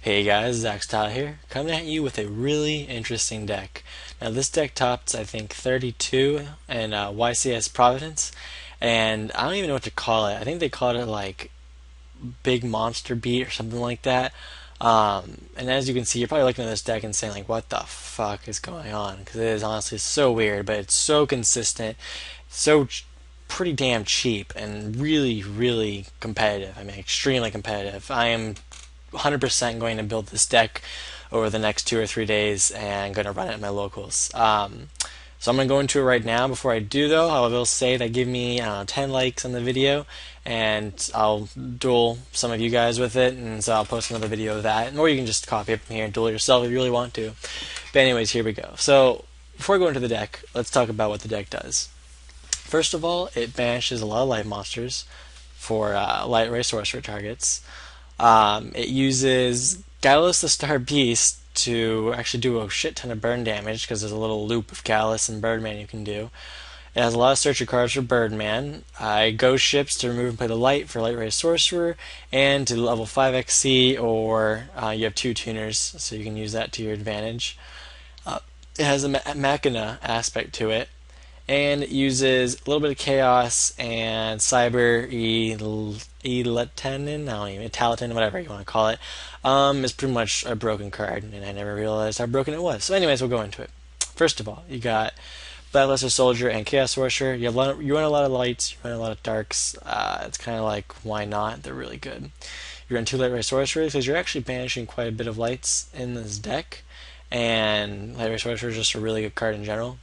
Hey guys, Zach Style here, coming at you with a really interesting deck. Now this deck tops, I think, 32 in YCS Providence, and I don't even know what to call it. I think they called it like Big Monster Beat or something like that. And as you can see, you're probably looking at this deck and saying like, what the fuck is going on? Because it is honestly so weird, but it's so consistent, so pretty damn cheap, and really, really competitive. I mean, extremely competitive. I am 100% going to build this deck over the next 2 or 3 days and going to run it at my locals. So I'm going to go into it right now. Before I do, though, I will say that give me 10 likes on the video, and I'll duel some of you guys with it, and so I'll post another video of that. Or you can just copy it from here and duel yourself if you really want to. But anyways, here we go. So before I go into the deck, let's talk about what the deck does. First of all, it banishes a lot of light monsters for light ray sorcerer targets. It uses Gallus the Star Beast to actually do a shit ton of burn damage because there's a little loop of Gallus and Birdman you can do. It has a lot of searcher cards for Birdman. Ghost ships to remove and play the light for Light Ray Sorcerer, and to level 5 XC, or you have two tuners, so you can use that to your advantage. It has a Machina aspect to it, and it uses a little bit of chaos and cyber eletanin, I don't even, Italitan, whatever you want to call it. Is pretty much a broken card, and I never realized how broken it was. So anyways, we'll go into it. First of all, you got Blackluster Soldier and Chaos Sorcerer. You run a lot of lights, you run a lot of darks. It's kind of like, why not? They're really good. You run two Light Ray Sorcerers because you're actually banishing quite a bit of lights in this deck, and Light Ray Sorcerer is just a really good card in general.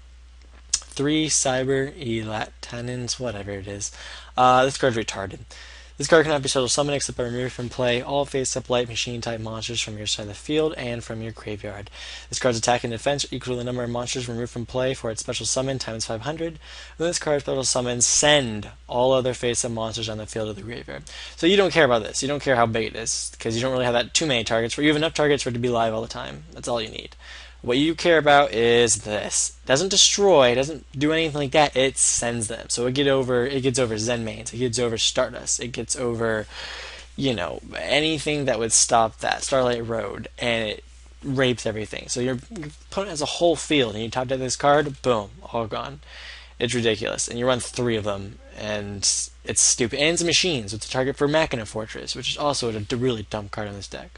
Three Cyber Elatanins, whatever it is. This card's retarded. This card cannot be special summoned except by removing from play all face-up light machine type monsters from your side of the field and from your graveyard. This card's attack and defense are equal to the number of monsters removed from play for its special summon times 500. When this card's special summon, send all other face-up monsters on the field to the graveyard. So you don't care about this. You don't care how big it is because you don't really have that too many targets. You have enough targets for it to be live all the time. That's all you need. What you care about is this. It doesn't destroy, it doesn't do anything like that, it sends them. So it gets over Zen mains, it gets over Stardust, it gets over, anything that would stop that Starlight Road, and it rapes everything. So your opponent has a whole field, and you top deck this card, boom, all gone. It's ridiculous. And you run three of them, and it's stupid. And it's a machine, so it's a target for Machina Fortress, which is also a really dumb card in this deck.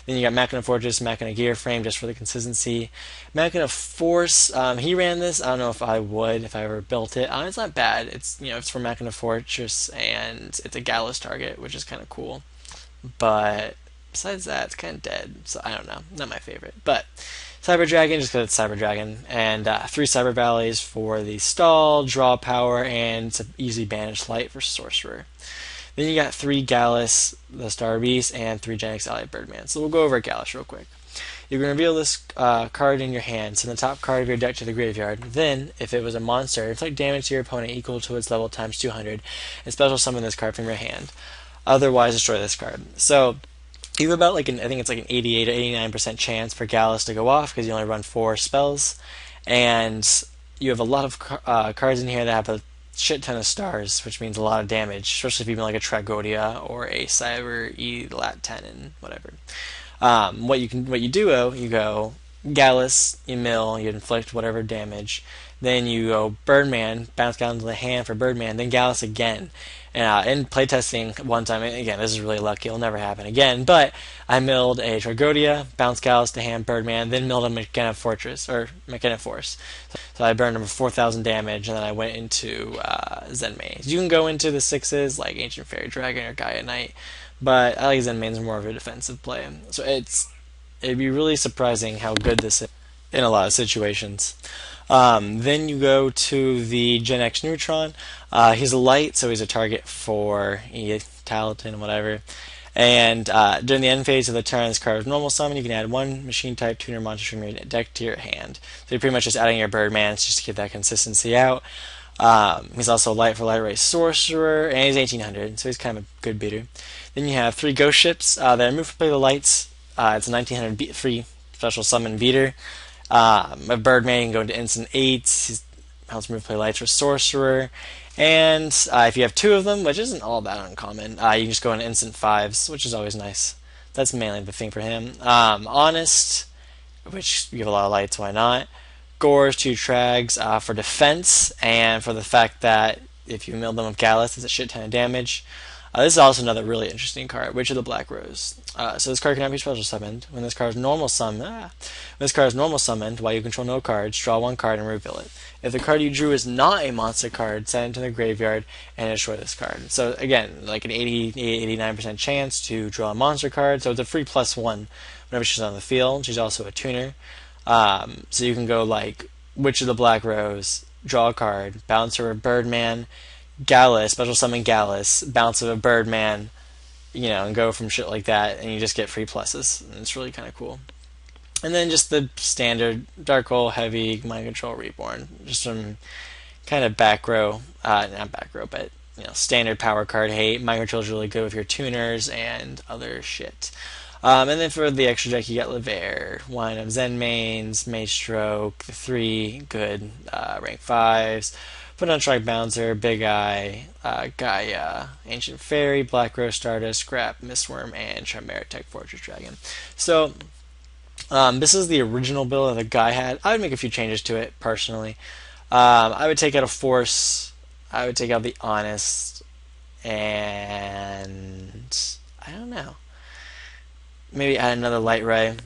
Then you got Machina Fortress, Machina Gear Frame, just for the consistency. Machina Force, he ran this. I don't know if I would, if I ever built it. It's not bad. It's for Machina Fortress, and it's a Gallus target, which is kind of cool. But besides that, it's kind of dead. So I don't know. Not my favorite. But Cyber Dragon, just because it's Cyber Dragon. And three Cyber Valleys for the stall, draw power, and it's an easy banish light for Sorcerer. Then you got three Gallus, the Star Beast, and three Genex Allied Birdman. So we'll go over Gallus real quick. You can reveal this card in your hand. Send the top card of your deck to the graveyard. Then, if it was a monster, inflict damage to your opponent equal to its level times 200, and special summon this card from your hand. Otherwise, destroy this card. So you have about I think it's like an 88 or 89% chance for Gallus to go off because you only run 4 spells, and you have a lot of cards in here that have a shit ton of stars, which means a lot of damage, especially if you like a Tragodia or a Cyber Elatanin, whatever. What you do, you go Gallus, you mill, you inflict whatever damage, then you go Birdman, bounce down to the hand for Birdman, then Gallus again. In playtesting one time, again, this is really lucky, it'll never happen again, but I milled a Tragodia, bounced Gallus to hand Birdman, then milled a Machina Fortress, or Machina Force. So I burned him for 4,000 damage, and then I went into Zen Mains. You can go into the 6s, like Ancient Fairy Dragon or Gaia Knight, but I like Zen Mains more of a defensive play. So it'd be really surprising how good this is in a lot of situations. Then you go to the Gen X Neutron. He's a light, so he's a target for Talatin, whatever. And during the end phase of the turn, this card is normal summon. You can add one machine type tuner monster from your deck to your hand. So you're pretty much just adding your Birdmans just to get that consistency out. He's also light for Light Ray Sorcerer, and he's 1800, so he's kind of a good beater. Then you have three Ghost Ships that are moved to play the lights. It's a 1900 free special summon beater. A Birdman can go into instant 8s. He helps move play lights for Sorcerer. And if you have two of them, which isn't all that uncommon, you can just go into instant 5s, which is always nice. That's mainly the thing for him. Honest, which you have a lot of lights, why not? Gores, 2 trags for defense, and for the fact that if you mill them with Gallus, it's a shit ton of damage. This is also another really interesting card, Witch of the Black Rose. So this card cannot be special summoned. When this card is normal summoned, while you control no cards, draw 1 card and reveal it. If the card you drew is not a monster card, send it to the graveyard and destroy this card. So again, like an 89% chance to draw a monster card. So it's a free +1 whenever she's on the field. She's also a tuner. So you can go like Witch of the Black Rose, draw a card, bounce her a Birdman, Gallus, special summon Gallus, bounce of a Birdman, and go from shit like that, and you just get free pluses. And it's really kind of cool. And then just the standard Dark Hole, Heavy, Mind Control, Reborn. Just some kind of back row, not back row, but standard power card hate. Mind Control is really good with your tuners and other shit. And then for the extra deck, you get Levair, one of Zen Mains, Mage Stroke, 3 good rank 5s. Put on Strike Bouncer, Big Eye, Gaia, Ancient Fairy, Black Rose Stardust, Scrap, Mistworm, and Chimera Tech Fortress Dragon. So, this is the original build that the guy had. I would make a few changes to it, personally. I would take out a Force, I would take out the Honest, and I don't know. Maybe add another Light Ray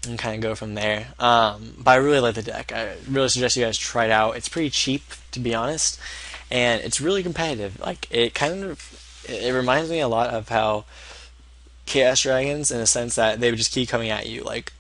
and kind of go from there. But I really like the deck. I really suggest you guys try it out. It's pretty cheap, to be honest, and it's really competitive. Like it reminds me a lot of how Chaos Dragons, in the sense that they would just keep coming at you. Like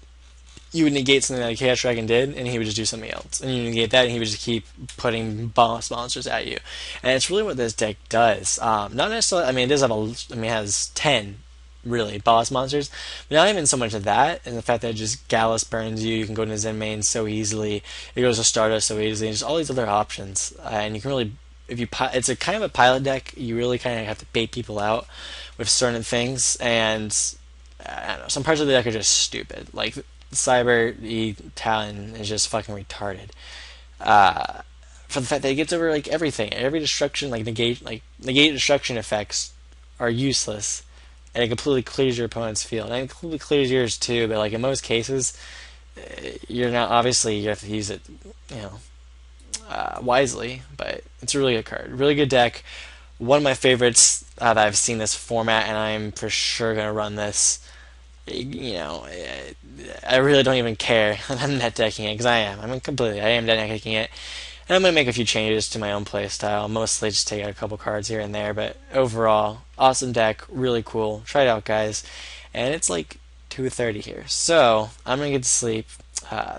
you would negate something that a Chaos Dragon did, and he would just do something else, and you negate that, and he would just keep putting boss monsters at you. And it's really what this deck does. Not necessarily. I mean, it does have it has 10. Really, boss monsters, but not even so much of that, and the fact that just Gallus burns you, you can go into Zen Main so easily, it goes to Stardust so easily, and just all these other options, and you can really, it's a kind of a pilot deck, you really kind of have to bait people out with certain things, and I don't know, some parts of the deck are just stupid, like Cyber, the Talon is just fucking retarded, for the fact that it gets over like everything, every destruction, negate destruction effects are useless, and it completely clears your opponent's field. And it completely clears yours too, but in most cases, you have to use it, wisely. But it's a really good card, really good deck. One of my favorites that I've seen this format, and I'm for sure gonna run this. I really don't even care that I'm net decking it, because I am. I am net decking it. And I'm going to make a few changes to my own playstyle, mostly just take out a couple cards here and there, but overall, awesome deck, really cool. Try it out, guys. And it's like 2:30 here, so I'm going to get to sleep.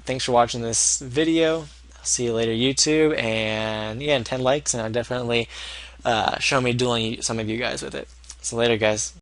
Thanks for watching this video. I'll see you later, YouTube, and 10 likes, and I'll definitely show me dueling some of you guys with it. So later, guys.